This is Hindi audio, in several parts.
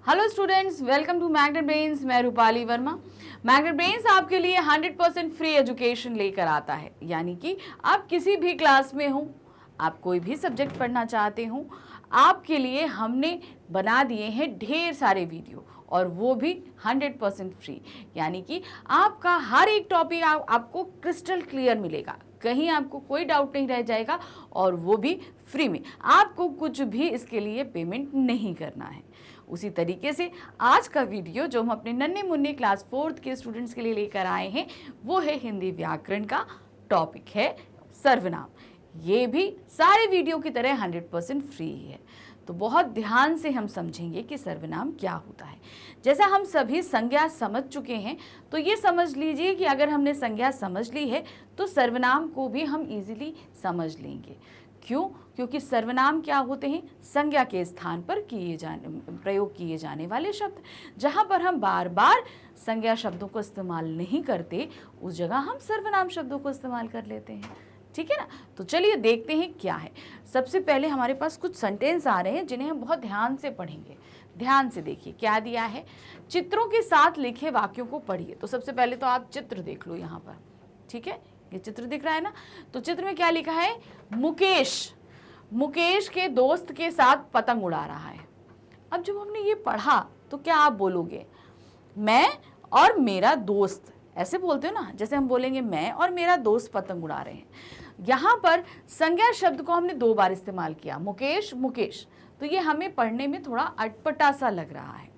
Hello students, welcome to Magnet Brains. मैं रूपाली वर्मा। मैग्नेट ब्रेन्स आपके लिए 100% फ्री एजुकेशन लेकर आता है, यानी कि आप किसी भी क्लास में हो, आप कोई भी सब्जेक्ट पढ़ना चाहते हो, आपके लिए हमने बना दिए हैं ढेर सारे वीडियो, और वो भी 100% फ्री। यानी कि आपका हर एक टॉपिक आपको क्रिस्टल क्लियर मिलेगा, कहीं आपको कोई डाउट नहीं रह जाएगा, और वो भी फ्री में। आपको कुछ भी इसके लिए पेमेंट नहीं करना है। उसी तरीके से आज का वीडियो जो हम अपने नन्हे मुन्ने क्लास 4th के स्टूडेंट्स के लिए लेकर आए हैं, वो है हिंदी व्याकरण का टॉपिक है सर्वनाम। ये भी सारे वीडियो की तरह 100% फ्री है। तो बहुत ध्यान से हम समझेंगे कि सर्वनाम क्या होता है। जैसा हम सभी संज्ञा समझ चुके हैं, तो ये समझ लीजिए कि अगर हमने संज्ञा समझ ली है तो सर्वनाम को भी हम इजीली समझ लेंगे। क्यों? क्योंकि सर्वनाम क्या होते हैं? संज्ञा के स्थान पर प्रयोग किए जाने वाले शब्द। जहाँ पर हम बार बार संज्ञा शब्दों को इस्तेमाल नहीं करते, उस जगह हम सर्वनाम शब्दों को इस्तेमाल कर लेते हैं। ठीक है ना? तो चलिए देखते हैं क्या है। सबसे पहले हमारे पास कुछ सेंटेंस आ रहे हैं जिन्हें हम बहुत ध्यान से पढ़ेंगे। ध्यान से देखिए क्या दिया है। चित्रों के साथ लिखे वाक्यों को पढ़िए। तो सबसे पहले तो आप चित्र देख लो यहाँ पर। ठीक है, ये चित्र दिख रहा है ना? तो चित्र में क्या लिखा है? मुकेश के दोस्त के साथ पतंग उड़ा रहा है। अब जब हमने ये पढ़ा तो क्या आप बोलोगे? मैं और मेरा दोस्त, ऐसे बोलते हो ना, जैसे हम बोलेंगे मैं और मेरा दोस्त पतंग उड़ा रहे हैं। यहाँ पर संज्ञा शब्द को हमने 2 बार इस्तेमाल किया, मुकेश। तो ये हमें पढ़ने में थोड़ा अटपटा सा लग रहा है।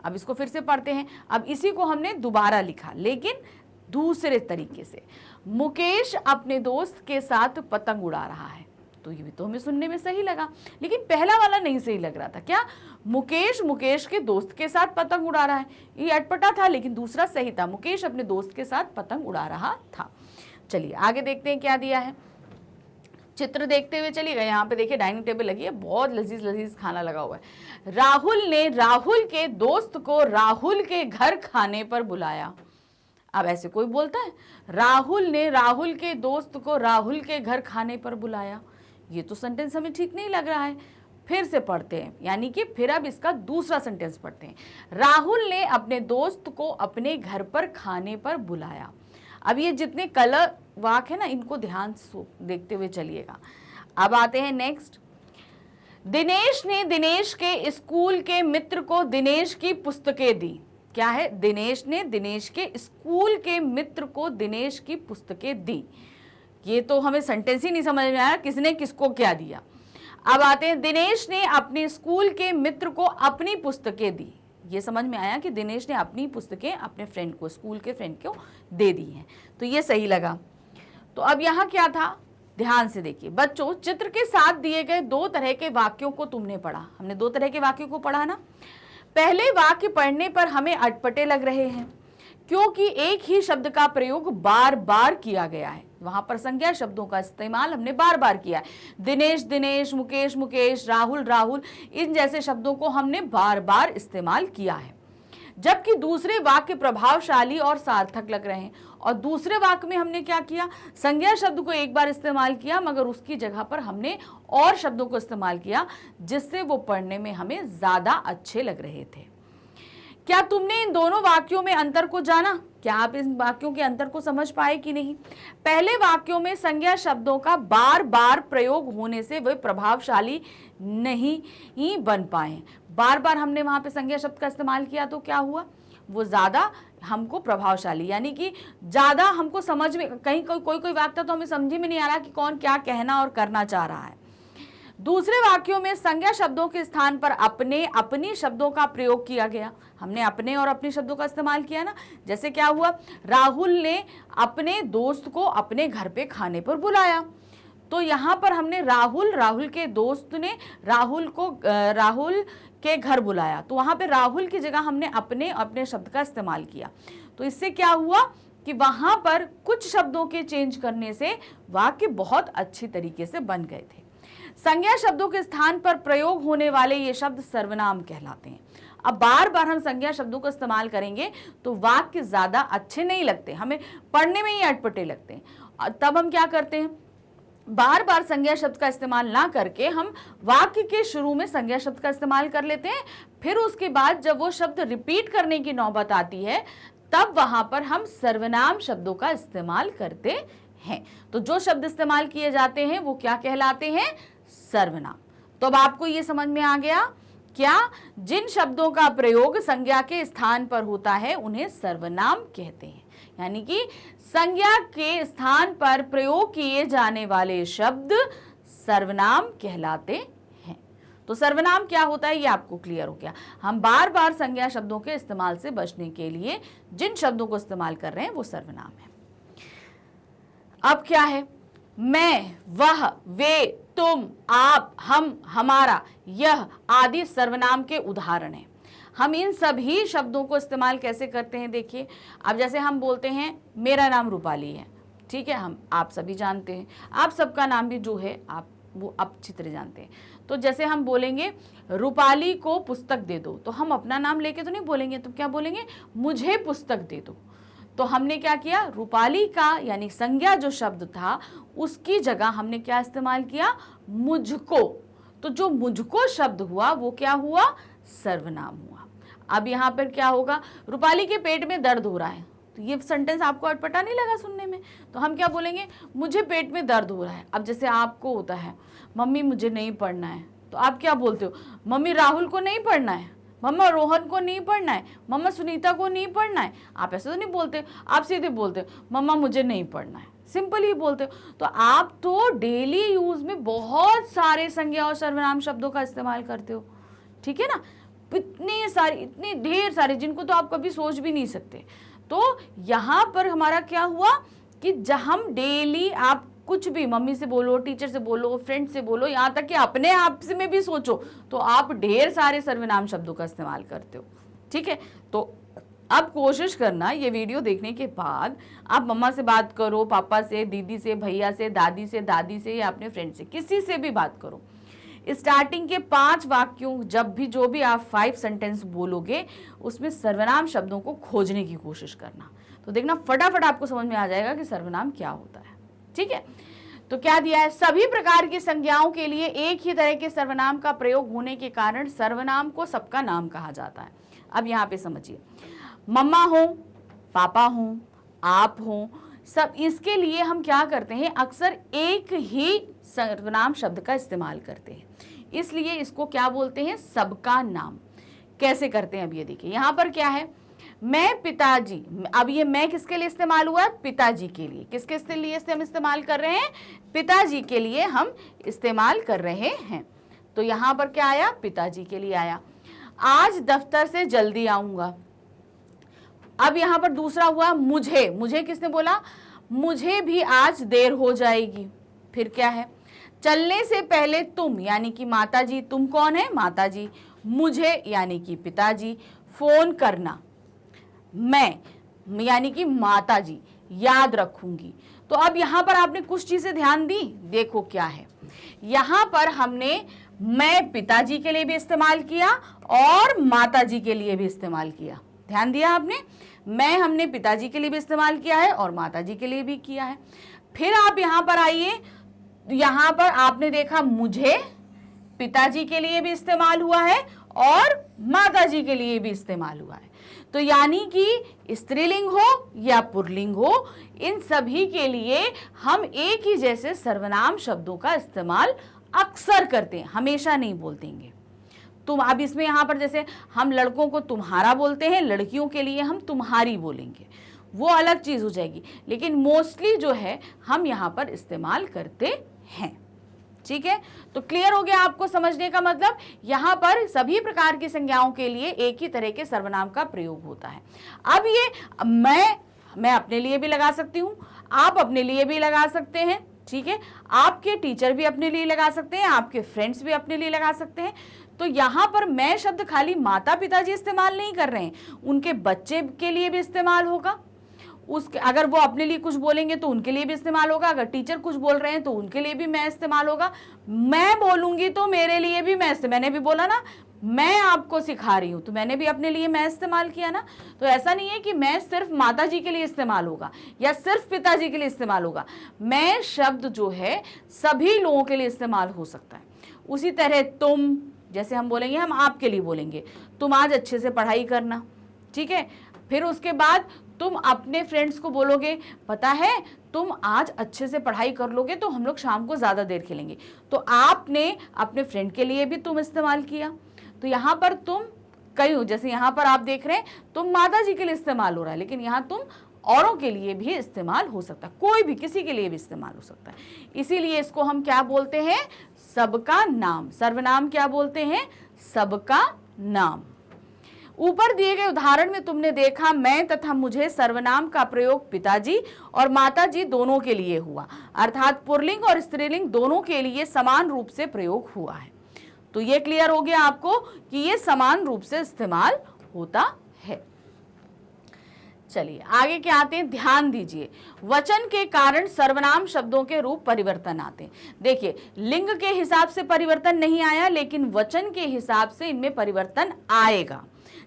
अब इसको फिर से पढ़ते हैं। अब इसी को हमने दोबारा लिखा, लेकिन दूसरे तरीके से। मुकेश अपने दोस्त के साथ पतंग उड़ा रहा है। तो ये भी तो हमें सुनने में सही लगा, लेकिन पहला वाला नहीं सही लग रहा था। क्या? मुकेश के दोस्त के साथ पतंग उड़ा रहा है, ये अटपटा था, लेकिन दूसरा सही था। मुकेश अपने दोस्त के साथ पतंग उड़ा रहा था। चलिए आगे देखते हैं क्या दिया है। चित्र देखते हुए चलिएगा। यहाँ पे देखिए डाइनिंग टेबल लगी है, बहुत लजीज खाना लगा हुआ है। राहुल ने राहुल के दोस्त को राहुल के घर खाने पर बुलाया। अब ऐसे कोई बोलता है? राहुल ने राहुल के दोस्त को राहुल के घर खाने पर बुलाया। ये तो सेंटेंस हमें ठीक नहीं लग रहा है। फिर से पढ़ते हैं, यानी कि फिर अब इसका दूसरा सेंटेंस पढ़ते हैं। राहुल ने अपने दोस्त को अपने घर पर खाने पर बुलाया। अब ये जितने कलर वाक्य है ना, इनको ध्यान से देखते हुए चलिएगा। अब आते हैं नेक्स्ट। दिनेश ने दिनेश के स्कूल के मित्र को दिनेश की पुस्तकें दी। क्या है? दिनेश ने दिनेश के स्कूल के मित्र को दिनेश की पुस्तकें दी। ये तो हमें सेंटेंस ही नहीं समझ में आया, किसने किसको क्या दिया। अब आते हैं, दिनेश ने अपने स्कूल के मित्र को अपनी पुस्तकें दी। ये समझ में आया कि दिनेश ने अपनी पुस्तकें अपने फ्रेंड को, स्कूल के फ्रेंड को दे दी हैं। तो ये सही लगा। तो अब यहाँ क्या था? ध्यान से देखिए बच्चों, चित्र के साथ दिए गए 2 तरह के वाक्यों को तुमने पढ़ा। हमने 2 तरह के वाक्यों को पढ़ा ना। पहले वाक्य पढ़ने पर हमें अटपटे लग रहे हैं क्योंकि एक ही शब्द का प्रयोग बार बार किया गया है। वहां पर संज्ञा शब्दों का इस्तेमाल हमने बार बार किया है। दिनेश, मुकेश, राहुल, इन जैसे शब्दों को हमने बार बार इस्तेमाल किया है। जबकि दूसरे वाक्य प्रभावशाली और सार्थक लग रहे हैं। और दूसरे वाक्य में हमने क्या किया? संज्ञा शब्द को एक बार इस्तेमाल किया, मगर उसकी जगह पर हमने और शब्दों को इस्तेमाल किया, जिससे वो पढ़ने में हमें ज्यादा अच्छे लग रहे थे। क्या तुमने इन दोनों वाक्यों में अंतर को जाना? क्या आप इन वाक्यों के अंतर को समझ पाए कि नहीं? पहले वाक्यों में संज्ञा शब्दों का बार बार प्रयोग होने से वे प्रभावशाली नहीं ही बन पाए। बार बार हमने वहां पे संज्ञा शब्द का इस्तेमाल किया, तो क्या हुआ? वो ज्यादा हमको प्रभावशाली, यानी कि ज्यादा हमको समझ में, कहीं कोई वाक्य तो हमें समझ में नहीं आ रहा कि कौन क्या कहना और करना चाह रहा है। दूसरे वाक्यों में संज्ञा शब्दों के स्थान पर अपनी शब्दों का प्रयोग किया गया। हमने अपने और अपनी शब्दों का इस्तेमाल किया ना। जैसे क्या हुआ? राहुल ने अपने दोस्त को अपने घर पे खाने पर बुलाया। तो यहाँ पर हमने राहुल के दोस्त ने राहुल के घर बुलाया। तो वहां पे राहुल की जगह हमने अपने शब्द का इस्तेमाल किया। तो इससे क्या हुआ कि वहां पर कुछ शब्दों के चेंज करने से वाक्य बहुत अच्छी तरीके से बन गए थे। संज्ञा शब्दों के स्थान पर प्रयोग होने वाले ये शब्द सर्वनाम कहलाते हैं। अब बार बार हम संज्ञा शब्दों का इस्तेमाल करेंगे तो वाक्य ज्यादा अच्छे नहीं लगते, हमें पढ़ने में ही अटपटे लगते हैं। तब हम क्या करते हैं? बार बार संज्ञा शब्द का इस्तेमाल ना करके हम वाक्य के शुरू में संज्ञा शब्द का इस्तेमाल कर लेते हैं, फिर उसके बाद जब वो शब्द रिपीट करने की नौबत आती है तब वहां पर हम सर्वनाम शब्दों का इस्तेमाल करते हैं। तो जो शब्द इस्तेमाल किए जाते हैं वो क्या कहलाते हैं? सर्वनाम। तो अब आपको ये समझ में आ गया क्या? जिन शब्दों का प्रयोग संज्ञा के स्थान पर होता है उन्हें सर्वनाम कहते हैं, यानी कि संज्ञा के स्थान पर प्रयोग किए जाने वाले शब्द सर्वनाम कहलाते हैं। तो सर्वनाम क्या होता है ये आपको क्लियर हो गया। हम बार बार संज्ञा शब्दों के इस्तेमाल से बचने के लिए जिन शब्दों को इस्तेमाल कर रहे हैं वो सर्वनाम है। अब क्या है? मैं, वह, वे, तुम, आप, हम, हमारा, यह आदि सर्वनाम के उदाहरण हैं। हम इन सभी शब्दों को इस्तेमाल कैसे करते हैं देखिए। अब जैसे हम बोलते हैं मेरा नाम रूपाली है, ठीक है, हम आप सभी जानते हैं, आप सबका नाम भी जो है आप वो आप अच्छी तरह जानते हैं। तो जैसे हम बोलेंगे रूपाली को पुस्तक दे दो, तो हम अपना नाम लेके तो नहीं बोलेंगे, तो क्या बोलेंगे? मुझे पुस्तक दे दो। तो हमने क्या किया? रूपाली का यानी संज्ञा जो शब्द था उसकी जगह हमने क्या इस्तेमाल किया? मुझको। तो जो मुझको शब्द हुआ वो क्या हुआ? सर्वनाम हुआ। अब यहाँ पर क्या होगा? रूपाली के पेट में दर्द हो रहा है, तो ये सेंटेंस आपको अटपटा नहीं लगा सुनने में? तो हम क्या बोलेंगे? मुझे पेट में दर्द हो रहा है। अब जैसे आपको होता है मम्मी मुझे नहीं पढ़ना है, तो आप क्या बोलते हो? मम्मी राहुल को नहीं पढ़ना है, मम्मा रोहन को नहीं पढ़ना है, मम्मा सुनीता को नहीं पढ़ना है। आप ऐसे तो नहीं बोलते, आप सीधे बोलते हो मम्मा मुझे नहीं पढ़ना है, सिंपल ही बोलते हो। तो आप तो डेली यूज में बहुत सारे संज्ञा और सर्वनाम शब्दों का इस्तेमाल करते हो, ठीक है ना? इतने ढेर सारे जिनको तो आप कभी सोच भी नहीं सकते। तो यहाँ पर हमारा क्या हुआ कि जब हम डेली आप कुछ भी मम्मी से बोलो, टीचर से बोलो, फ्रेंड से बोलो, यहाँ तक कि अपने आप से में भी सोचो, तो आप ढेर सारे सर्वनाम शब्दों का इस्तेमाल करते हो, ठीक है? तो अब कोशिश करना ये वीडियो देखने के बाद आप मम्मा से बात करो, पापा से, दीदी से, भैया से, दादी से, दादी से या अपने फ्रेंड से, किसी से भी बात करो। स्टार्टिंग के 5 वाक्यों जब भी जो भी आप 5 सेंटेंस बोलोगे उसमें सर्वनाम शब्दों को खोजने की कोशिश करना, तो देखना फटाफट आपको समझ में आ जाएगा कि सर्वनाम क्या होता है, ठीक है? तो क्या दिया है? सभी प्रकार की संज्ञाओं के लिए एक ही तरह के सर्वनाम का प्रयोग होने के कारण सर्वनाम को सबका नाम कहा जाता है। अब यहाँ पे समझिए, मम्मा हो, पापा हो, आप हो, सब इसके लिए हम क्या करते हैं? अक्सर एक ही सर्वनाम शब्द का इस्तेमाल करते हैं, इसलिए इसको क्या बोलते हैं? सबका नाम। कैसे करते हैं? अब ये देखिए, यहाँ पर क्या है? मैं पिताजी। अब ये मैं किसके लिए इस्तेमाल हुआ? पिताजी के लिए। किसके लिए हम इस्तेमाल कर रहे हैं? पिताजी के लिए हम इस्तेमाल कर रहे हैं। तो यहाँ पर क्या आया? पिताजी के लिए आया। आज दफ्तर से जल्दी आऊंगा। अब यहाँ पर दूसरा हुआ मुझे। मुझे किसने बोला? मुझे भी आज देर हो जाएगी। फिर क्या है? चलने से पहले तुम यानी कि माताजी। तुम कौन है? माताजी। मुझे यानी कि पिताजी। फोन करना, मैं यानी कि माताजी। याद रखूंगी। तो अब यहाँ पर आपने कुछ चीजें ध्यान दी, देखो क्या है। यहाँ पर हमने मैं पिताजी के लिए भी इस्तेमाल किया और माताजी के लिए भी इस्तेमाल किया। ध्यान दिया आपने? मैं हमने पिताजी के लिए भी इस्तेमाल किया है और माताजी के लिए भी किया है। फिर आप यहाँ पर आइए, यहाँ पर आपने देखा मुझे पिताजी के लिए भी इस्तेमाल हुआ है और माताजी के लिए भी इस्तेमाल हुआ है। तो यानी कि स्त्रीलिंग हो या पुल्लिंग हो, इन सभी के लिए हम एक ही जैसे सर्वनाम शब्दों का इस्तेमाल अक्सर करते हैं, हमेशा नहीं बोलतेंगे। तुम अब इसमें यहाँ पर जैसे हम लड़कों को तुम्हारा बोलते हैं, लड़कियों के लिए हम तुम्हारी बोलेंगे, वो अलग चीज हो जाएगी, लेकिन मोस्टली जो है हम यहाँ पर इस्तेमाल करते हैं। ठीक है, तो क्लियर हो गया आपको समझने का मतलब? यहाँ पर सभी प्रकार की संज्ञाओं के लिए एक ही तरह के सर्वनाम का प्रयोग होता है। अब ये मैं अपने लिए भी लगा सकती हूँ, आप अपने लिए भी लगा सकते हैं, ठीक है, आपके टीचर भी अपने लिए लगा सकते हैं, आपके फ्रेंड्स भी अपने लिए लगा सकते हैं। तो यहाँ पर मैं शब्द खाली माता पिताजी इस्तेमाल नहीं कर रहे हैं, उनके बच्चे के लिए भी इस्तेमाल होगा। उसके अगर वो अपने लिए कुछ बोलेंगे तो उनके लिए भी इस्तेमाल होगा, अगर टीचर कुछ बोल रहे हैं तो उनके लिए भी मैं इस्तेमाल होगा। मैं बोलूंगी तो मेरे लिए भी मैंने भी बोला ना, मैं आपको सिखा रही हूं, तो मैंने भी अपने लिए मैं इस्तेमाल किया ना। तो ऐसा नहीं है कि मैं सिर्फ माता जी के लिए इस्तेमाल होगा या सिर्फ पिताजी के लिए इस्तेमाल होगा। मैं शब्द जो है सभी लोगों के लिए इस्तेमाल हो सकता है। उसी तरह तुम, जैसे हम बोलेंगे, हम आपके लिए बोलेंगे तुम आज अच्छे से पढ़ाई करना, ठीक है। फिर उसके बाद तुम अपने फ्रेंड्स को बोलोगे, पता है तुम आज अच्छे से पढ़ाई कर लोगे तो हम लोग शाम को ज़्यादा देर खेलेंगे। तो आपने अपने फ्रेंड के लिए भी तुम इस्तेमाल किया। तो यहाँ पर तुम कई हो, जैसे यहाँ पर आप देख रहे हैं तुम माता जी के लिए इस्तेमाल हो रहा है, लेकिन यहाँ तुम औरों के लिए भी इस्तेमाल हो सकता है, कोई भी किसी के लिए भी इस्तेमाल हो सकता है। इसीलिए इसको हम क्या बोलते हैं? सबका नाम। सर्वनाम क्या बोलते हैं? सबका नाम। ऊपर दिए गए उदाहरण में तुमने देखा मैं तथा मुझे सर्वनाम का प्रयोग पिताजी और माताजी दोनों के लिए हुआ, अर्थात पुल्लिंग और स्त्रीलिंग दोनों के लिए समान रूप से प्रयोग हुआ है। तो ये क्लियर हो गया आपको कि ये समान रूप से इस्तेमाल होता है। चलिए आगे क्या आते हैं, ध्यान दीजिए। वचन के कारण सर्वनाम शब्दों के रूप परिवर्तन आते हैं। देखिए लिंग के हिसाब से परिवर्तन नहीं आया, लेकिन वचन के हिसाब से इनमें परिवर्तन आएगा।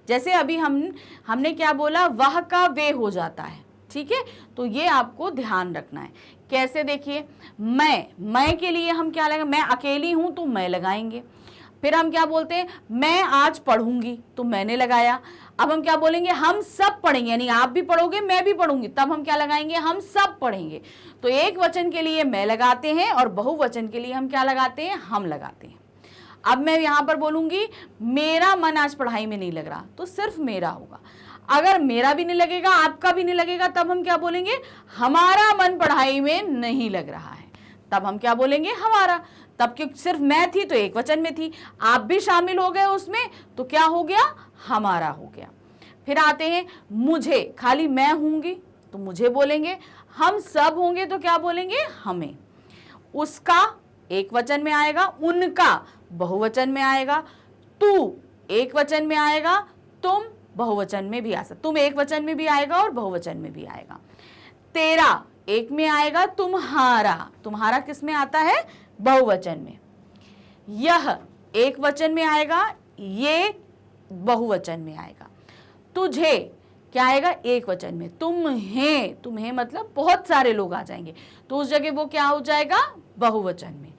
जैसे अभी हमने क्या बोला, वह का वे हो जाता है, ठीक है। तो ये आपको ध्यान रखना है। कैसे? देखिए मैं के लिए हम क्या लगाएंगे, मैं अकेली हूं तो मैं लगाएंगे। फिर हम क्या बोलते हैं, मैं आज पढ़ूंगी तो मैंने लगाया। अब हम क्या बोलेंगे, हम सब पढ़ेंगे, यानी आप भी पढ़ोगे मैं भी पढ़ूंगी, तब हम क्या लगाएंगे, हम सब पढ़ेंगे। तो एक वचन के लिए मैं लगाते हैं और बहुवचन के लिए हम क्या लगाते हैं, हम लगाते हैं। अब मैं यहां पर बोलूंगी मेरा मन आज पढ़ाई में नहीं लग रहा, तो सिर्फ मेरा होगा। अगर मेरा भी नहीं लगेगा आपका भी नहीं लगेगा, तब हम क्या बोलेंगे, हमारा मन पढ़ाई में नहीं लग रहा है, तब हम क्या बोलेंगे, हमारा। तब क्योंकि सिर्फ मैं थी तो एक वचन में थी, आप भी शामिल हो गए उसमें, तो क्या हो गया, हमारा हो गया। फिर आते हैं मुझे, खाली मैं होंगी तो मुझे बोलेंगे, हम सब होंगे तो क्या बोलेंगे, हमें। उसका एक वचन में आएगा, उनका बहुवचन में आएगा, तू एक वचन में आएगा, तुम बहुवचन में भी आ सकता, तुम एक वचन में भी आएगा और बहुवचन में भी आएगा। तेरा एक में आएगा, तुम्हारा किस में आता है, बहुवचन में। यह एक वचन में आएगा, ये बहुवचन में आएगा। तुझे क्या आएगा, एक वचन में। तुम्हें मतलब बहुत सारे लोग आ जाएंगे, तो उस जगह वो क्या हो जाएगा, बहुवचन में।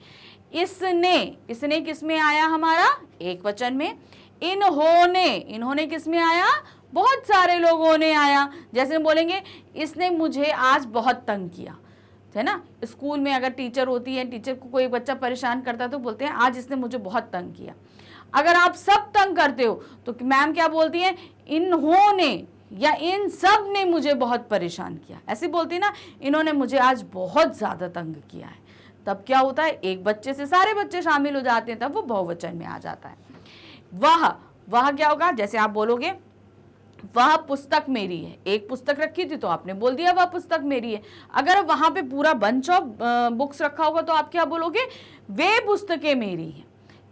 इसने किस में आया, हमारा एक वचन में। इन्होंने किस में आया, बहुत सारे लोगों ने आया। जैसे हम बोलेंगे इसने मुझे आज बहुत तंग किया, है ना। स्कूल में अगर टीचर होती है, टीचर को कोई बच्चा परेशान करता है तो बोलते हैं आज इसने मुझे बहुत तंग किया। अगर आप सब तंग करते हो तो मैम क्या बोलती है, इन्होंने या इन सब ने मुझे बहुत परेशान किया, ऐसे बोलती है ना, इन्होंने मुझे आज बहुत ज्यादा तंग किया है। तब क्या होता है, एक बच्चे से सारे बच्चे शामिल हो जाते हैं, तब वो बहुवचन में आ जाता है। वह क्या होगा, जैसे आप बोलोगे वह पुस्तक मेरी है, एक पुस्तक रखी थी तो आपने बोल दिया वह पुस्तक मेरी है। अगर वहां पे पूरा बंच ऑफ बुक्स रखा होगा तो आप क्या बोलोगे, वे पुस्तकें मेरी हैं।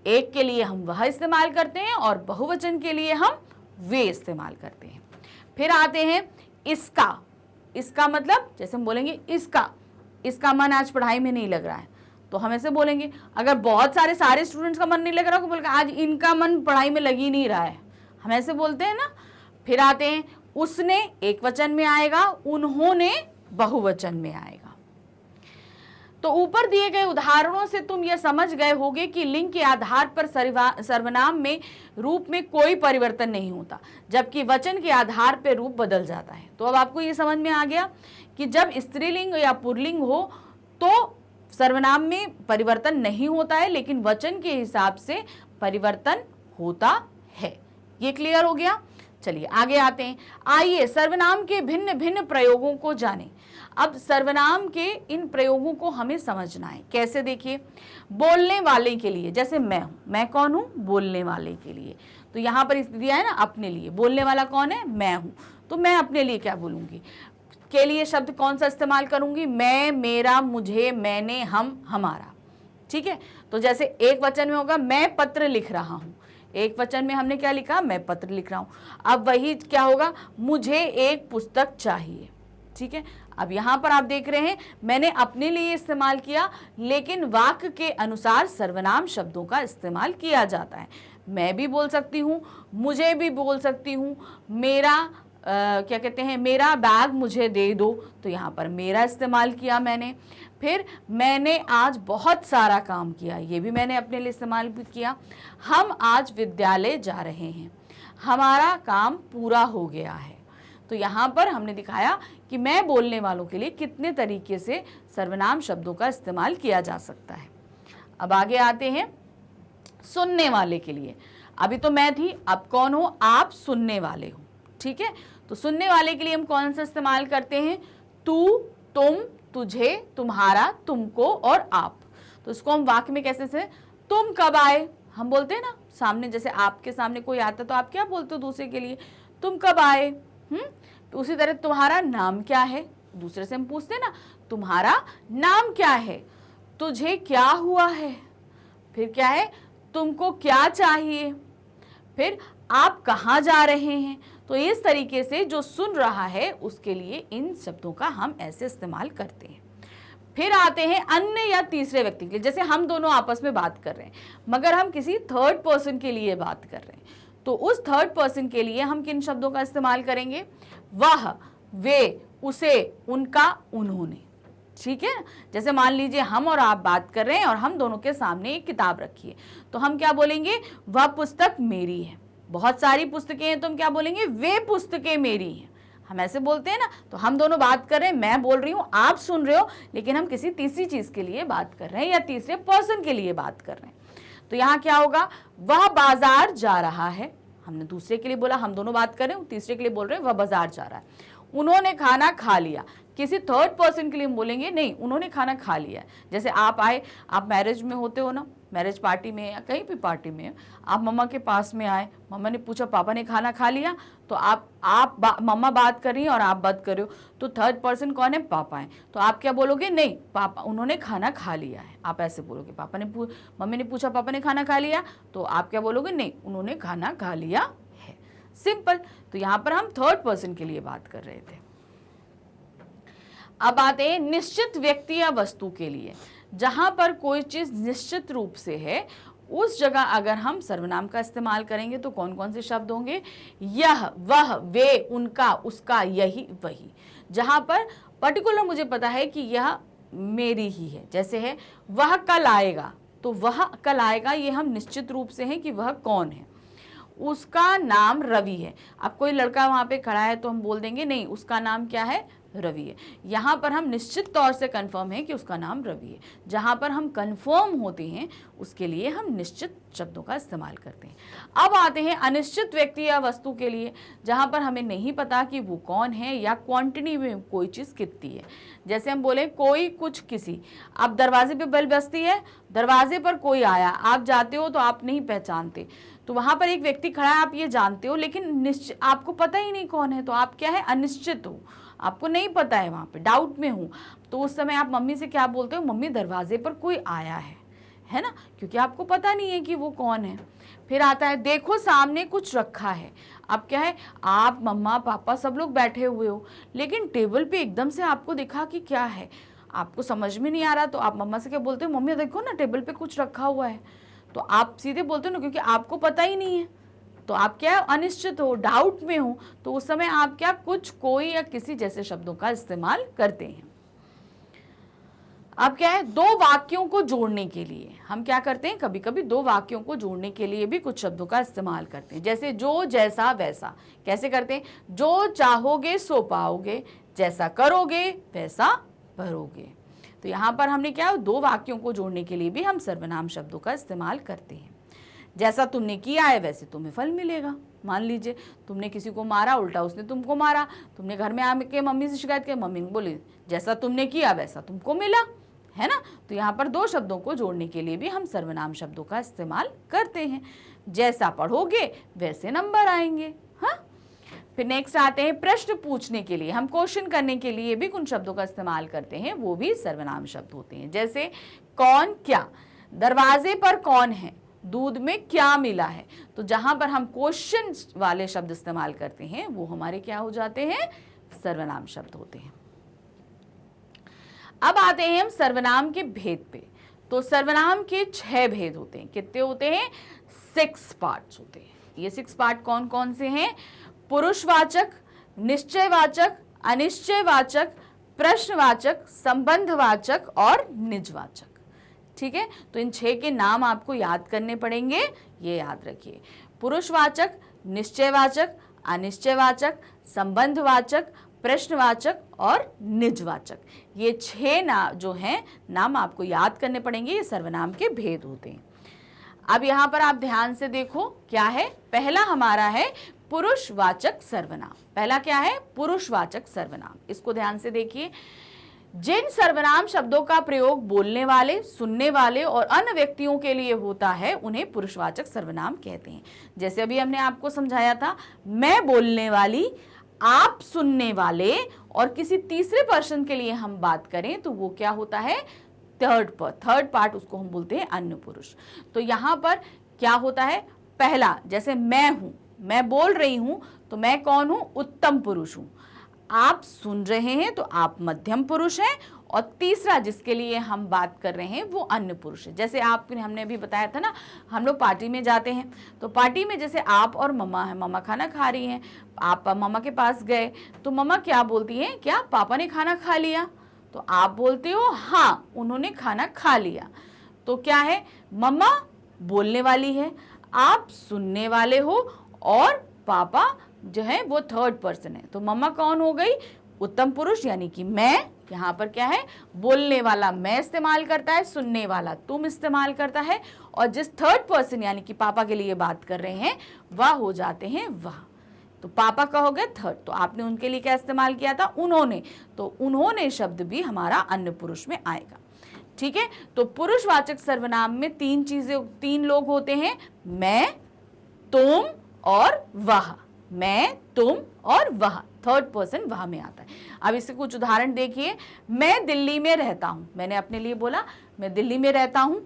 एक के लिए हम वह इस्तेमाल करते हैं और बहुवचन के लिए हम वे इस्तेमाल करते हैं। फिर आते हैं इसका मतलब, जैसे हम बोलेंगे इसका मन आज पढ़ाई में नहीं लग रहा है, तो हम ऐसे बोलेंगे। अगर बहुत सारे स्टूडेंट्स का मन नहीं लग रहा तो बोलेंगे आज इनका मन पढ़ाई में लग ही नहीं रहा है, हम ऐसे बोलते हैं ना। फिर आते हैं उसने एक वचन में आएगा, उन्होंने बहुवचन में आएगा। तो ऊपर दिए गए उदाहरणों से तुम यह समझ गए होगे कि लिंग के आधार पर सर्वनाम में रूप में कोई परिवर्तन नहीं होता, जबकि वचन के आधार पर रूप बदल जाता है। तो अब आपको ये समझ में आ गया कि जब स्त्रीलिंग या पुल्लिंग हो तो सर्वनाम में परिवर्तन नहीं होता है, लेकिन वचन के हिसाब से परिवर्तन होता है। ये क्लियर हो गया। चलिए आगे आते हैं। आइए सर्वनाम के भिन्न भिन्न प्रयोगों को जानें। अब सर्वनाम के इन प्रयोगों को हमें समझना है। कैसे? देखिए, बोलने वाले के लिए, जैसे मैं हूं, मैं कौन हूं, बोलने वाले के लिए। तो यहां पर दिया है ना अपने लिए, बोलने वाला कौन है, मैं हूं, तो मैं अपने लिए क्या बोलूंगी, के लिए शब्द कौन सा इस्तेमाल करूंगी, मैं, मेरा, मुझे, मैंने, हम, हमारा। ठीक है, तो जैसे एक वचन में होगा मैं पत्र लिख रहा हूं, एक वचन में हमने क्या लिखा, मैं पत्र लिख रहा हूं। अब वही क्या होगा, मुझे एक पुस्तक चाहिए। ठीक है, अब यहां पर आप देख रहे हैं मैंने अपने लिए इस्तेमाल किया, लेकिन वाक्य के अनुसार सर्वनाम शब्दों का इस्तेमाल किया जाता है। मैं भी बोल सकती हूँ, मुझे भी बोल सकती हूँ, मेरा क्या कहते हैं, मेरा बैग मुझे दे दो, तो यहाँ पर मेरा इस्तेमाल किया मैंने। फिर मैंने आज बहुत सारा काम किया, ये भी मैंने अपने लिए इस्तेमाल भी किया। हम आज विद्यालय जा रहे हैं, हमारा काम पूरा हो गया है। तो यहाँ पर हमने दिखाया कि मैं बोलने वालों के लिए कितने तरीके से सर्वनाम शब्दों का इस्तेमाल किया जा सकता है। अब आगे आते हैं सुनने वाले के लिए। अभी तो मैं थी, अब कौन हो, आप सुनने वाले हो, ठीक है। तो सुनने वाले के लिए हम कौन सा इस्तेमाल करते हैं, तू, तुम, तुझे, तुम्हारा, तुमको और आप। तो इसको हम वाक्य में कैसे से, तुम कब आए, हम बोलते हैं ना सामने, जैसे आपके सामने कोई आता तो आप क्या बोलते हो दूसरे के लिए, तुम कब आए। तो उसी तरह तुम्हारा नाम क्या है, दूसरे से हम पूछते हैं ना तुम्हारा नाम क्या है, तुझे क्या हुआ है, फिर क्या है, तुमको क्या चाहिए, फिर आप कहाँ जा रहे हैं। तो इस तरीके से जो सुन रहा है उसके लिए इन शब्दों का हम ऐसे इस्तेमाल करते हैं। फिर आते हैं अन्य या तीसरे व्यक्ति के लिए, जैसे हम दोनों आपस में बात कर रहे हैं मगर हम किसी थर्ड पर्सन के लिए बात कर रहे हैं, तो उस थर्ड पर्सन के लिए हम किन शब्दों का इस्तेमाल करेंगे, वह, वे, उसे, उनका, उन्होंने, ठीक है। जैसे मान लीजिए हम और आप बात कर रहे हैं और हम दोनों के सामने एक किताब रखी है, तो हम क्या बोलेंगे, वह पुस्तक मेरी है। बहुत सारी पुस्तकें हैं तो हम क्या बोलेंगे, वे पुस्तकें मेरी हैं, हम ऐसे बोलते हैं ना। तो हम दोनों बात कर रहे हैं, मैं बोल रही हूँ, आप सुन रहे हो, लेकिन हम किसी तीसरी चीज के लिए बात कर रहे हैं या तीसरे पर्सन के लिए बात कर रहे हैं। तो यहाँ क्या होगा, वह बाजार जा रहा है, हमने दूसरे के लिए बोला, हम दोनों बात कर रहे हैं, तीसरे के लिए बोल रहे हैं वह बाजार जा रहा है। उन्होंने खाना खा लिया, किसी थर्ड पर्सन के लिए हम बोलेंगे नहीं, उन्होंने खाना खा लिया है। जैसे आप आए, आप मैरिज में होते हो ना, मैरिज पार्टी में या कहीं भी पार्टी में, आप मम्मा के पास में आए, मम्मा ने पूछा पापा ने खाना खा लिया, तो मम्मा बात कर रही हैं और आप बात कर रहे हो, तो थर्ड पर्सन कौन है, पापा है। तो आप क्या बोलोगे, नहीं पापा, उन्होंने खाना खा लिया है, आप ऐसे बोलोगे। मम्मी ने पूछा पापा ने खाना खा लिया, तो आप क्या बोलोगे, नहीं उन्होंने खाना खा लिया है, सिंपल। तो यहाँ पर हम थर्ड पर्सन के लिए बात कर रहे थे। अब आते हैं निश्चित व्यक्ति या वस्तु के लिए। जहां पर कोई चीज निश्चित रूप से है उस जगह अगर हम सर्वनाम का इस्तेमाल करेंगे तो कौन कौन से शब्द होंगे, यह, वह, वे, उनका, उसका, यही, वही। जहां पर पर्टिकुलर मुझे पता है कि यह मेरी ही है, जैसे है वह कल आएगा, तो वह कल आएगा ये हम निश्चित रूप से हैं कि वह कौन है। उसका नाम रवि है, अब कोई लड़का वहां पे खड़ा है तो हम बोल देंगे नहीं उसका नाम क्या है, रवि है। यहाँ पर हम निश्चित तौर से कंफर्म है कि उसका नाम रवि है। जहाँ पर हम कंफर्म होते हैं उसके लिए हम निश्चित शब्दों का इस्तेमाल करते हैं। अब आते हैं अनिश्चित व्यक्ति या वस्तु के लिए, जहाँ पर हमें नहीं पता कि वो कौन है या क्वांटिटी में कोई चीज़ कितनी है। जैसे हम बोले कोई, कुछ, किसी। अब दरवाजे पे बेल बजती है, दरवाजे पर कोई आया, आप जाते हो तो आप नहीं पहचानते, तो वहाँ पर एक व्यक्ति खड़ा है, आप ये जानते हो लेकिन आपको पता ही नहीं कौन है, तो आप क्या है, अनिश्चित हो, आपको नहीं पता है, वहाँ पे डाउट में हूँ। तो उस समय आप मम्मी से क्या बोलते हो, मम्मी दरवाजे पर कोई आया है ना, क्योंकि आपको पता नहीं है कि वो कौन है। फिर आता है देखो सामने कुछ रखा है। अब क्या है, आप मम्मा पापा सब लोग बैठे हुए हो लेकिन टेबल पे एकदम से आपको दिखा कि क्या है, आपको समझ में नहीं आ रहा, तो आप मम्मा से क्या बोलते हो, मम्मी देखो ना टेबल पे कुछ रखा हुआ है। तो आप सीधे बोलते हो ना, क्योंकि आपको पता ही नहीं है, तो आप क्या अनिश्चित हो, डाउट में हो, तो उस समय आप क्या कुछ, कोई या किसी जैसे शब्दों का इस्तेमाल करते हैं। अब क्या है, दो वाक्यों को जोड़ने के लिए हम क्या करते हैं, कभी कभी दो वाक्यों को जोड़ने के लिए भी कुछ शब्दों का इस्तेमाल करते हैं। जैसे जो, जैसा, वैसा। कैसे करते हैं, जो चाहोगे सो पाओगे, जैसा करोगे वैसा भरोगे। तो यहाँ पर हमने क्या, दो वाक्यों को जोड़ने के लिए भी हम सर्वनाम शब्दों का इस्तेमाल करते हैं। जैसा तुमने किया है वैसे तुम्हें फल मिलेगा। मान लीजिए तुमने किसी को मारा, उल्टा उसने तुमको मारा, तुमने घर में आके मम्मी से शिकायत की, मम्मी ने बोली जैसा तुमने किया वैसा तुमको मिला, है ना। तो यहाँ पर दो शब्दों को जोड़ने के लिए भी हम सर्वनाम शब्दों का इस्तेमाल करते हैं। जैसा पढ़ोगे वैसे नंबर आएंगे। हाँ, फिर नेक्स्ट आते हैं प्रश्न पूछने के लिए, हम क्वेश्चन करने के लिए भी कुछ शब्दों का इस्तेमाल करते हैं, वो भी सर्वनाम शब्द होते हैं। जैसे कौन, क्या, दरवाजे पर कौन है, दूध में क्या मिला है। तो जहां पर हम क्वेश्चन वाले शब्द इस्तेमाल करते हैं वो हमारे क्या हो जाते हैं, सर्वनाम शब्द होते हैं। अब आते हैं हम सर्वनाम के भेद पे। तो सर्वनाम के 6 भेद होते हैं। कितने होते हैं, 6 पार्ट्स होते हैं। ये 6 पार्ट कौन कौन से हैं? पुरुषवाचक, निश्चयवाचक, अनिश्चयवाचक, प्रश्नवाचक, संबंधवाचक और निजवाचक। ठीक है, तो इन 6 के नाम आपको याद करने पड़ेंगे, ये याद रखिए। पुरुषवाचक, निश्चयवाचक, अनिश्चयवाचक, संबंधवाचक, प्रश्नवाचक और निजवाचक, ये 6 जो हैं नाम आपको याद करने पड़ेंगे। ये सर्वनाम के भेद होते हैं। अब यहाँ पर आप ध्यान से देखो क्या है। पहला हमारा है पुरुषवाचक सर्वनाम। पहला क्या है? पुरुषवाचक सर्वनाम। इसको ध्यान से देखिए। जिन सर्वनाम शब्दों का प्रयोग बोलने वाले, सुनने वाले और अन्य व्यक्तियों के लिए होता है उन्हें पुरुषवाचक सर्वनाम कहते हैं। जैसे अभी हमने आपको समझाया था, मैं बोलने वाली, आप सुनने वाले और किसी तीसरे पर्सन के लिए हम बात करें तो वो क्या होता है? थर्ड पार्ट, उसको हम बोलते हैं अन्य पुरुष। तो यहाँ पर क्या होता है? पहला, जैसे मैं हूं, मैं बोल रही हूं तो मैं कौन हूं? उत्तम पुरुष हूं। आप सुन रहे हैं तो आप मध्यम पुरुष हैं, और तीसरा जिसके लिए हम बात कर रहे हैं वो अन्य पुरुष है। जैसे हमने अभी बताया था ना, हम लोग पार्टी में जाते हैं तो पार्टी में जैसे आप और मम्मा है, मम्मा खाना खा रही हैं, आप मम्मा के पास गए तो मम्मा क्या बोलती हैं? क्या पापा ने खाना खा लिया? तो आप बोलते हो हाँ, उन्होंने खाना खा लिया। तो क्या है? मम्मा बोलने वाली है, आप सुनने वाले हो, और पापा जो है वो थर्ड पर्सन है। तो मम्मा कौन हो गई? उत्तम पुरुष, यानी कि मैं। यहाँ पर क्या है? बोलने वाला मैं इस्तेमाल करता है, सुनने वाला तुम इस्तेमाल करता है, और जिस थर्ड पर्सन यानी कि पापा के लिए बात कर रहे हैं वह हो जाते हैं वह। तो पापा का हो गया थर्ड। तो आपने उनके लिए क्या इस्तेमाल किया था? उन्होंने। तो उन्होंने शब्द भी हमारा अन्य पुरुष में आएगा। ठीक है, तो पुरुषवाचक सर्वनाम में 3 लोग होते हैं, मैं, तुम और वह। मैं, तुम और वह, थर्ड पर्सन वह में आता है। अब इससे कुछ उदाहरण देखिए। मैं दिल्ली में रहता हूं, मैंने अपने लिए बोला मैं दिल्ली में रहता हूं।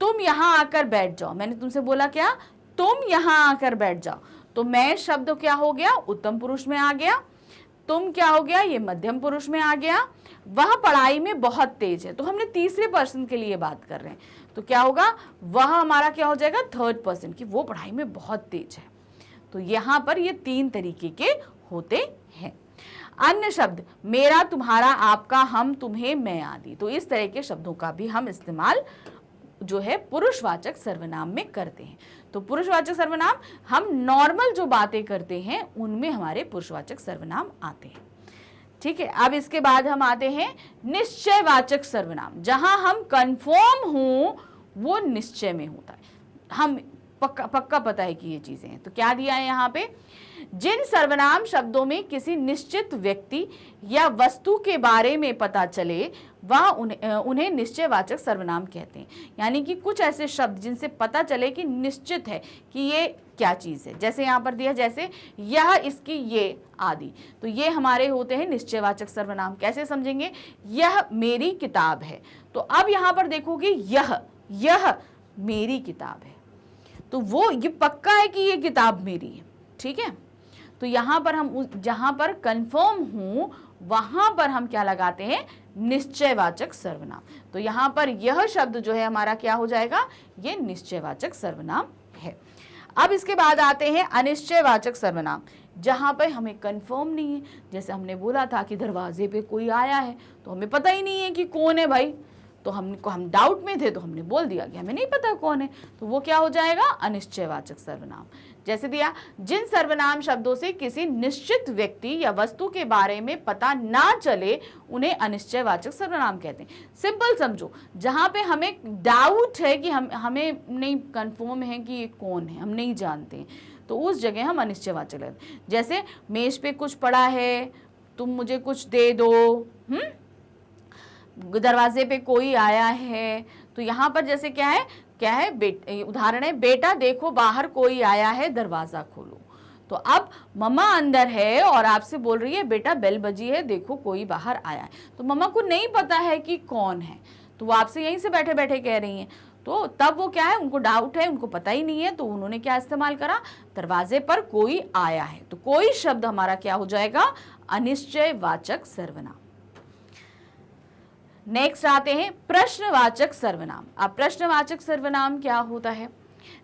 तुम यहां आकर बैठ जाओ, मैंने तुमसे बोला क्या? तुम यहां आकर बैठ जाओ। तो मैं शब्द क्या हो गया? उत्तम पुरुष में आ गया। तुम क्या हो गया? ये मध्यम पुरुष में आ गया। वह पढ़ाई में बहुत तेज है, तो हमने तीसरे पर्सन के लिए बात कर रहे हैं, तो क्या होगा? वह हमारा क्या हो जाएगा? थर्ड पर्सन, की वो पढ़ाई में बहुत तेज है। तो यहां पर ये 3 तरीके के होते हैं। अन्य शब्द मेरा, तुम्हारा, आपका, हम, तुम्हें, मैं आदि, तो इस तरह के शब्दों का भी हम इस्तेमाल जो है पुरुषवाचक सर्वनाम में करते हैं। तो पुरुषवाचक सर्वनाम हम नॉर्मल जो बातें करते हैं उनमें हमारे पुरुषवाचक सर्वनाम आते हैं। ठीक है, अब इसके बाद हम आते हैं निश्चयवाचक सर्वनाम। जहां हम कंफर्म हूं वो निश्चय में होता है, हम पक्का पता है कि ये चीजें हैं। तो क्या दिया है यहाँ पे? जिन सर्वनाम शब्दों में किसी निश्चित व्यक्ति या वस्तु के बारे में पता चले वह उन्हें निश्चयवाचक सर्वनाम कहते हैं। यानी कि कुछ ऐसे शब्द जिनसे पता चले कि निश्चित है कि ये क्या चीज़ है। जैसे यहाँ पर दिया, जैसे यह, इसकी, ये आदि, तो ये हमारे होते हैं निश्चयवाचक सर्वनाम। कैसे समझेंगे? यह मेरी किताब है, तो अब यहाँ पर देखोगे यह मेरी किताब है, तो वो ये पक्का है कि ये किताब मेरी है। ठीक है, तो यहाँ पर हम जहाँ पर कंफर्म हूं वहां पर हम क्या लगाते हैं? निश्चयवाचक सर्वनाम। तो यहाँ पर यह शब्द जो है हमारा क्या हो जाएगा? ये निश्चयवाचक सर्वनाम है। अब इसके बाद आते हैं अनिश्चयवाचक सर्वनाम, जहाँ पर हमें कंफर्म नहीं है। जैसे हमने बोला था कि दरवाजे पे कोई आया है, तो हमें पता ही नहीं है कि कौन है भाई, तो हम डाउट में थे तो हमने बोल दिया कि हमें नहीं पता कौन है, तो वो क्या हो जाएगा? अनिश्चयवाचक सर्वनाम। जैसे दिया, जिन सर्वनाम शब्दों से किसी निश्चित व्यक्ति या वस्तु के बारे में पता ना चले उन्हें अनिश्चयवाचक सर्वनाम कहते हैं। सिंपल समझो, जहां पे हमें डाउट है कि हमें नहीं कंफर्म है कि ये कौन है, हम नहीं जानते, तो उस जगह हम अनिश्चयवाचक लेते हैं। जैसे मेज पे कुछ पड़ा है, तुम मुझे कुछ दे दो। दरवाजे पे कोई आया है, तो यहाँ पर जैसे क्या है उदाहरण है, बेटा देखो बाहर कोई आया है, दरवाजा खोलो। तो अब मम्मा अंदर है और आपसे बोल रही है बेटा बेल बजी है, देखो कोई बाहर आया है। तो मम्मा को नहीं पता है कि कौन है, तो वो आपसे यहीं से बैठे बैठे कह रही हैं। तो तब वो क्या है, उनको डाउट है, उनको पता ही नहीं है, तो उन्होंने क्या इस्तेमाल करा? दरवाजे पर कोई आया है। तो कोई शब्द हमारा क्या हो जाएगा? अनिश्चयवाचक सर्वनाम। नेक्स्ट आते हैं प्रश्नवाचक सर्वनाम। अब प्रश्नवाचक सर्वनाम क्या होता है?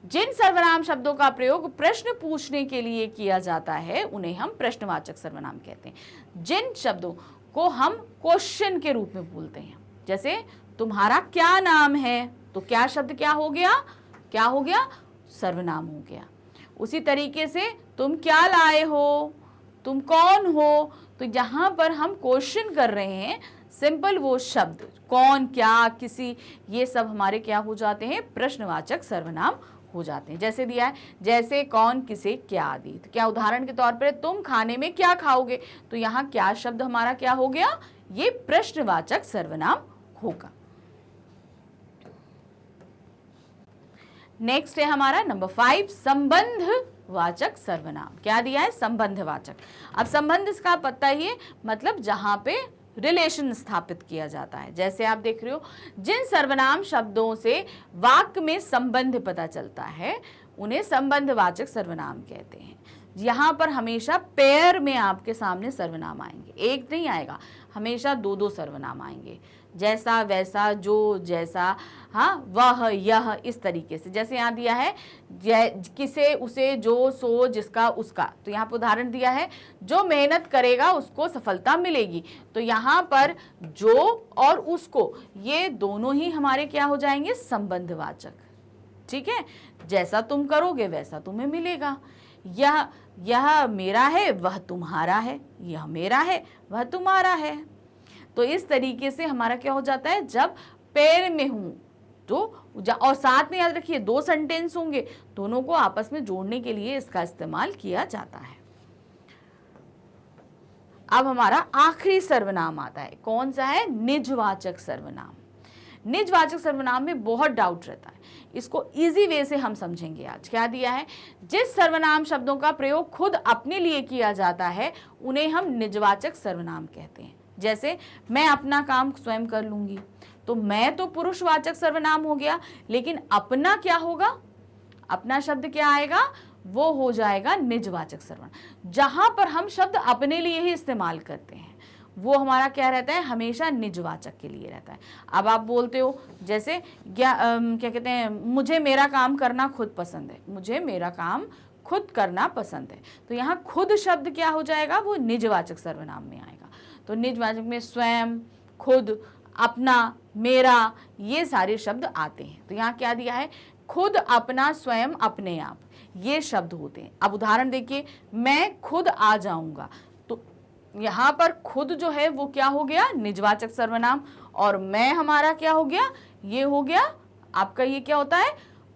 जिन सर्वनाम शब्दों का प्रयोग प्रश्न पूछने के लिए किया जाता है उन्हें हम प्रश्नवाचक सर्वनाम कहते हैं। जिन शब्दों को हम क्वेश्चन के रूप में बोलते हैं, जैसे तुम्हारा क्या नाम है, तो क्या शब्द क्या हो गया, क्या हो गया, सर्वनाम हो गया। उसी तरीके से तुम क्या लाए हो, तुम कौन हो, तो यहाँ पर हम क्वेश्चन कर रहे हैं, सिंपल वो शब्द कौन, क्या, किसी, ये सब हमारे क्या हो जाते हैं, प्रश्नवाचक सर्वनाम हो जाते हैं। जैसे दिया है, जैसे कौन, किसे, क्या आदि। तो क्या उदाहरण के तौर पर तुम खाने में क्या खाओगे, तो यहाँ क्या शब्द हमारा क्या हो गया, ये प्रश्नवाचक सर्वनाम होगा। नेक्स्ट है हमारा नंबर 5 संबंधवाचक सर्वनाम। क्या दिया है, संबंधवाचक। अब संबंध इसका पता ही है, मतलब जहां पे रिलेशन स्थापित किया जाता है। जैसे आप देख रहे हो, जिन सर्वनाम शब्दों से वाक्य में संबंध पता चलता है उन्हें संबंधवाचक सर्वनाम कहते हैं। यहाँ पर हमेशा पेयर में आपके सामने सर्वनाम आएंगे, एक नहीं आएगा, हमेशा दो दो सर्वनाम आएंगे। जैसा, वैसा, जो, जैसा, हाँ, वह, यह, इस तरीके से। जैसे यहाँ दिया है किसे, उसे, जो, सो, जिसका, उसका। तो यहाँ पर उदाहरण दिया है, जो मेहनत करेगा उसको सफलता मिलेगी। तो यहाँ पर जो और उसको, ये दोनों ही हमारे क्या हो जाएंगे, संबंधवाचक। ठीक है, जैसा तुम करोगे वैसा तुम्हें मिलेगा। यह मेरा है, वह तुम्हारा है, यह मेरा है, वह तुम्हारा है। तो इस तरीके से हमारा क्या हो जाता है, जब पेयर में हूं तो, और साथ में याद रखिए 2 सेंटेंस होंगे, दोनों को आपस में जोड़ने के लिए इसका इस्तेमाल किया जाता है। अब हमारा आखिरी सर्वनाम आता है, कौन सा है, निजवाचक सर्वनाम। निजवाचक सर्वनाम में बहुत डाउट रहता है, इसको इजी वे से हम समझेंगे आज। क्या दिया है, जिस सर्वनाम शब्दों का प्रयोग खुद अपने लिए किया जाता है उन्हें हम निजवाचक सर्वनाम कहते हैं। जैसे मैं अपना काम स्वयं कर लूंगी, तो मैं तो पुरुषवाचक सर्वनाम हो गया, लेकिन अपना क्या होगा, अपना शब्द क्या आएगा, वो हो जाएगा निजवाचक सर्वनाम। जहां पर हम शब्द अपने लिए ही इस्तेमाल करते हैं वो हमारा क्या रहता है, हमेशा निजवाचक के लिए रहता है। अब आप बोलते हो, जैसे क्या कहते हैं, मुझे मेरा काम करना खुद पसंद है, मुझे मेरा काम खुद करना पसंद है। तो यहाँ खुद शब्द क्या हो जाएगा, वो निजवाचक सर्वनाम में आएगा। तो निजवाचक में स्वयं, खुद, अपना, मेरा, ये सारे शब्द आते हैं। तो यहाँ क्या दिया है, खुद, अपना, स्वयं, अपने आप, ये शब्द होते हैं। अब उदाहरण देखिए, मैं खुद आ जाऊंगा, तो यहाँ पर खुद जो है वो क्या हो गया, निजवाचक सर्वनाम, और मैं हमारा क्या हो गया, ये हो गया आपका, ये क्या होता है,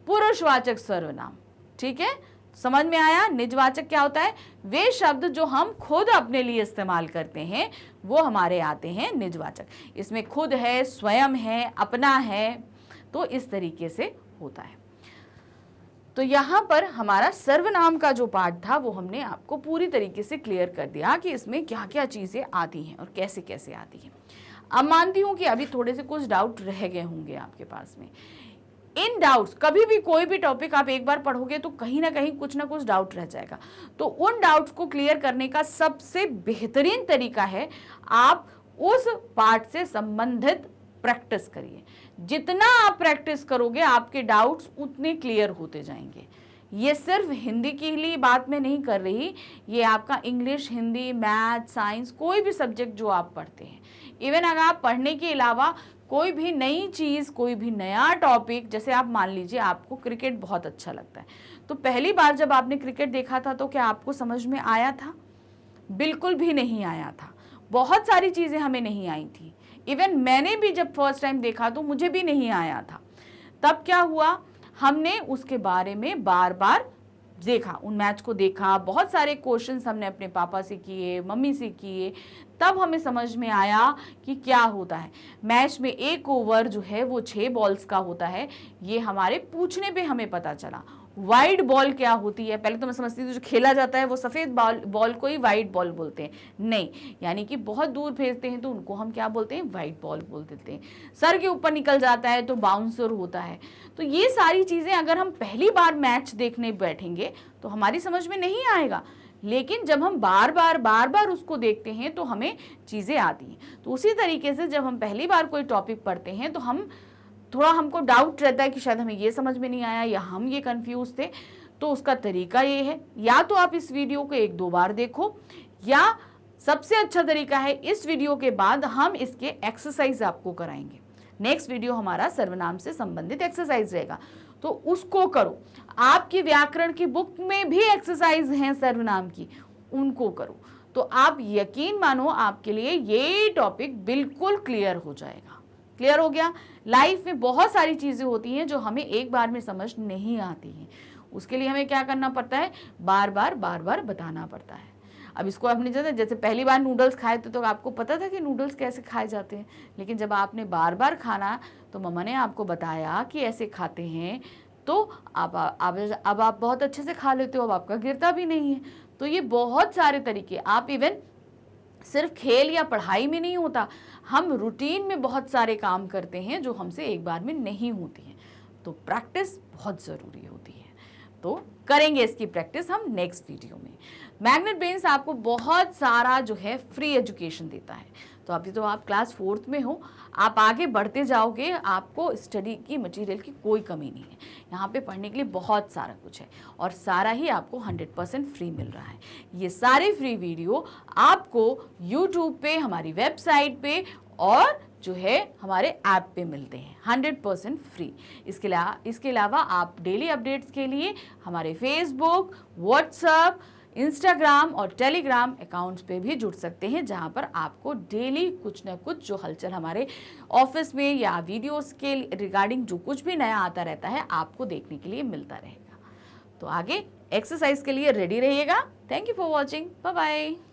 पुरुषवाचक सर्वनाम। ठीक है, समझ में आया। निजवाचक क्या होता है, वे शब्द जो हम खुद अपने लिए इस्तेमाल करते हैं वो हमारे आते हैं निजवाचक। इसमें खुद है, स्वयं है, अपना है, तो इस तरीके से होता है। तो यहाँ पर हमारा सर्वनाम का जो पार्ट था वो हमने आपको पूरी तरीके से क्लियर कर दिया कि इसमें क्या क्या चीज़ें आती हैं और कैसे कैसे आती हैं। अब मानती हूँ कि अभी थोड़े से कुछ डाउट रह गए होंगे आपके पास में। इन डाउट्स, कभी भी कोई भी टॉपिक आप एक बार पढ़ोगे तो कहीं ना कहीं कुछ ना कुछ डाउट रह जाएगा। तो उन डाउट्स को क्लियर करने का सबसे बेहतरीन तरीका है आप उस पार्ट से संबंधित प्रैक्टिस करिए। जितना आप प्रैक्टिस करोगे आपके डाउट्स उतने क्लियर होते जाएंगे। ये सिर्फ हिंदी की लिए बात मैं नहीं कर रही, ये आपका इंग्लिश, हिंदी, मैथ, साइंस, कोई भी सब्जेक्ट जो आप पढ़ते हैं, इवन अगर आप पढ़ने के अलावा कोई भी नई चीज़, कोई भी नया टॉपिक, जैसे आप मान लीजिए आपको क्रिकेट बहुत अच्छा लगता है, तो पहली बार जब आपने क्रिकेट देखा था तो क्या आपको समझ में आया था? बिल्कुल भी नहीं आया था। बहुत सारी चीज़ें हमें नहीं आई थी। इवन मैंने भी जब फर्स्ट टाइम देखा तो मुझे भी नहीं आया था। तब क्या हुआ, हमने उसके बारे में बार बार देखा, उन मैच को देखा, बहुत सारे क्वेश्चंस हमने अपने पापा से किए, मम्मी से किए, तब हमें समझ में आया कि क्या होता है। मैच में एक ओवर जो है वो 6 बॉल्स का होता है, ये हमारे पूछने पे हमें पता चला। वाइड बॉल क्या होती है, पहले तो मैं समझती थी जो खेला जाता है वो सफ़ेद बॉल को ही वाइड बॉल बोलते हैं, नहीं, यानी कि बहुत दूर भेजते हैं तो उनको हम क्या बोलते हैं, वाइड बॉल बोल देते हैं। सर के ऊपर निकल जाता है तो बाउंसर होता है। तो ये सारी चीज़ें अगर हम पहली बार मैच देखने बैठेंगे तो हमारी समझ में नहीं आएगा, लेकिन जब हम बार बार उसको देखते हैं तो हमें चीज़ें आती हैं। तो उसी तरीके से जब हम पहली बार कोई टॉपिक पढ़ते हैं तो हम थोड़ा हमको डाउट रहता है कि शायद हमें ये समझ में नहीं आया या हम ये कंफ्यूज थे, तो उसका तरीका ये है, या तो आप इस वीडियो को 1-2 बार देखो, या सबसे अच्छा तरीका है इस वीडियो के बाद हम इसके एक्सरसाइज आपको कराएंगे। नेक्स्ट वीडियो हमारा सर्वनाम से संबंधित एक्सरसाइज रहेगा, तो उसको करो। आपकी व्याकरण की बुक में भी एक्सरसाइज हैं सर्वनाम की, उनको करो, तो आप यकीन मानो आपके लिए ये टॉपिक बिल्कुल क्लियर हो जाएगा। क्लियर हो गया? लाइफ में बहुत सारी चीजें होती हैं जो हमें एक बार में समझ नहीं आती हैं, उसके लिए हमें क्या करना पड़ता है, बार बार बताना पड़ता है। अब इसको आपने जैसे पहली बार नूडल्स खाए थे तो आपको पता था कि नूडल्स कैसे खाए जाते हैं, लेकिन जब आपने बार बार खाना तो मम्मा ने आपको बताया कि ऐसे खाते हैं, तो अब आप बहुत अच्छे से खा लेते हो, अब आपका गिरता भी नहीं है। तो ये बहुत सारे तरीके, आप इवन सिर्फ खेल या पढ़ाई में नहीं होता, हम रूटीन में बहुत सारे काम करते हैं जो हमसे एक बार में नहीं होती हैं, तो प्रैक्टिस बहुत ज़रूरी होती है। तो करेंगे इसकी प्रैक्टिस हम नेक्स्ट वीडियो में। मैग्नेट ब्रेन्स आपको बहुत सारा जो है फ्री एजुकेशन देता है, तो अभी तो आप क्लास 4th में हो, आप आगे बढ़ते जाओगे, आपको स्टडी की मटेरियल की कोई कमी नहीं है। यहाँ पे पढ़ने के लिए बहुत सारा कुछ है और सारा ही आपको 100% फ्री मिल रहा है। ये सारे फ्री वीडियो आपको यूट्यूब पे, हमारी वेबसाइट पे और जो है हमारे ऐप पे मिलते हैं 100% फ्री। इसके अलावा आप डेली अपडेट्स के लिए हमारे फेसबुक, व्हाट्सएप, इंस्टाग्राम और टेलीग्राम अकाउंट्स पे भी जुड़ सकते हैं, जहां पर आपको डेली कुछ ना कुछ जो हलचल हमारे ऑफिस में या वीडियोस के रिगार्डिंग जो कुछ भी नया आता रहता है आपको देखने के लिए मिलता रहेगा। तो आगे एक्सरसाइज के लिए रेडी रहिएगा। Thank you for watching, bye bye.